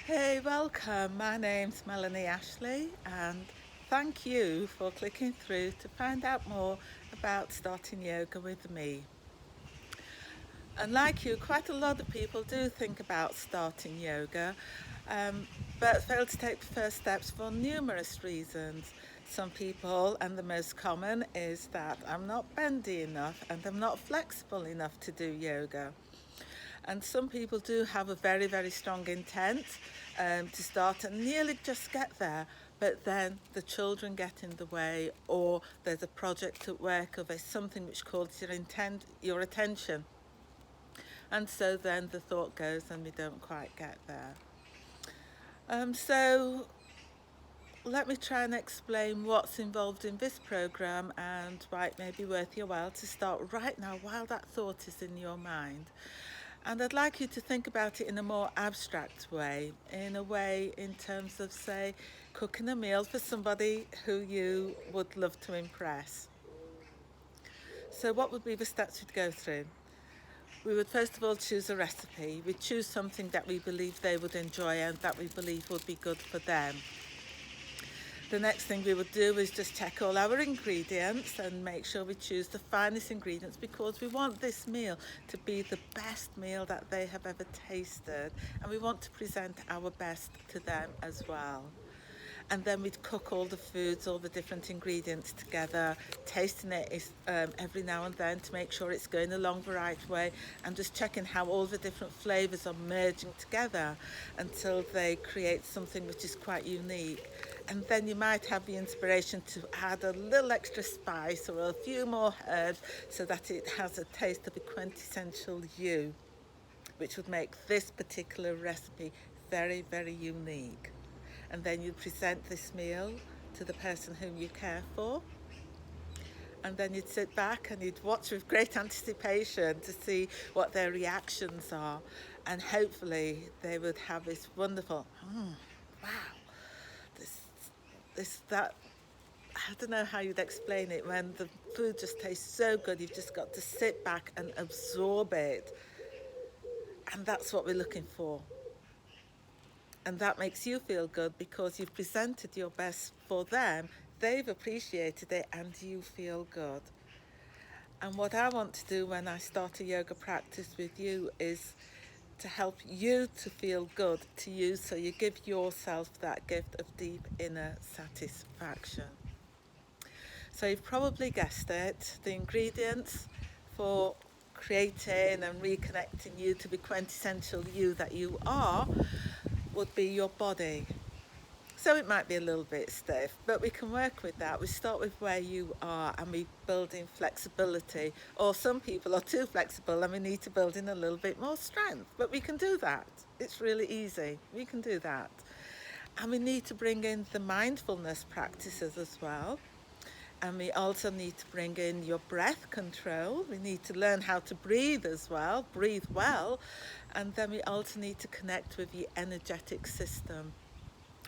Hey, welcome. My name's Melanie Ashley, and thank you for clicking through to find out more about starting yoga with me. And like you, quite a lot of people do think about starting yoga, um, but fail to take the first steps for numerous reasons. Some people, and the most common, is that I'm not bendy enough and I'm not flexible enough to do yoga. And some people do have a very, very strong intent to start and nearly just get there, but then the children get in the way, or there's a project at work, or there's something which calls your attention. And so then the thought goes and we don't quite get there. So let me try and explain what's involved in this program and why it may be worth your while to start right now while that thought is in your mind. And I'd like you to think about it in a more abstract way, in a way in terms of, say, cooking a meal for somebody who you would love to impress. So what would be the steps we'd go through? We would first of all choose a recipe. We'd choose something that we believe they would enjoy and that we believe would be good for them. The next thing we would do is just check all our ingredients and make sure we choose the finest ingredients, because we want this meal to be the best meal that they have ever tasted, and we want to present our best to them as well. And then we'd cook all the foods, all the different ingredients together, tasting it every now and then to make sure it's going along the right way, and just checking how all the different flavours are merging together until they create something which is quite unique. And then you might have the inspiration to add a little extra spice or a few more herbs so that it has a taste of a quintessential you, which would make this particular recipe very, very unique. And then you present this meal to the person whom you care for. And then you'd sit back and you'd watch with great anticipation to see what their reactions are. And hopefully they would have this wonderful, wow, that. I don't know how you'd explain it when the food just tastes so good. You've just got to sit back and absorb it. And that's what we're looking for. And that makes you feel good because you've presented your best for them, they've appreciated it, and you feel good. And what I want to do when I start a yoga practice with you is to help you to feel good to you, so you give yourself that gift of deep inner satisfaction. So you've probably guessed it, the ingredients for creating and reconnecting you to the quintessential you that you are would be your body. So it might be a little bit stiff, but we can work with that. We start with where you are and we build in flexibility. Or some people are too flexible and we need to build in a little bit more strength. But we can do that. It's really easy. We can do that. And we need to bring in the mindfulness practices as well. And we also need to bring in your breath control. We need to learn how to breathe as well, breathe well. And then we also need to connect with the energetic system,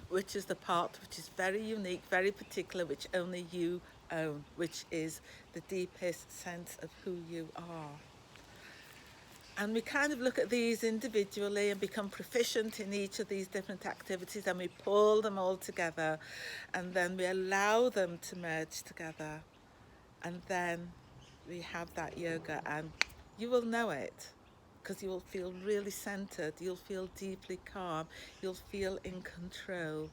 which is the part which is very unique, very particular, which only you own, which is the deepest sense of who you are. And we kind of look at these individually and become proficient in each of these different activities, and we pull them all together, and then we allow them to merge together. And then we have that yoga, and you will know it because you will feel really centered, you'll feel deeply calm, you'll feel in control,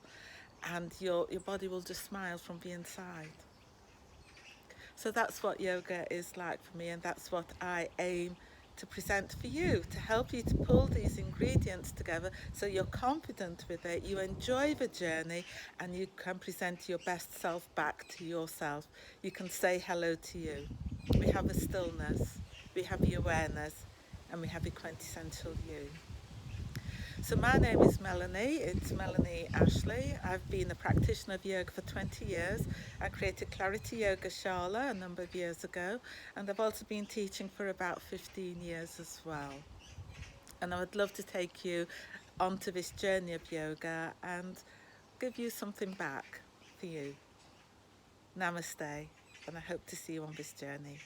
and your body will just smile from the inside. So that's what yoga is like for me, and that's what I aim to present for you, to help you to pull these ingredients together so you're confident with it, you enjoy the journey, and you can present your best self back to yourself. You can say hello to you. We have a stillness, we have the awareness, and we have the quintessential you. So my name is Melanie, it's Melanie Ashley. I've been a practitioner of yoga for 20 years. I created Clarity Yoga Shala a number of years ago, and I've also been teaching for about 15 years as well. And I would love to take you onto this journey of yoga and give you something back for you. Namaste, and I hope to see you on this journey.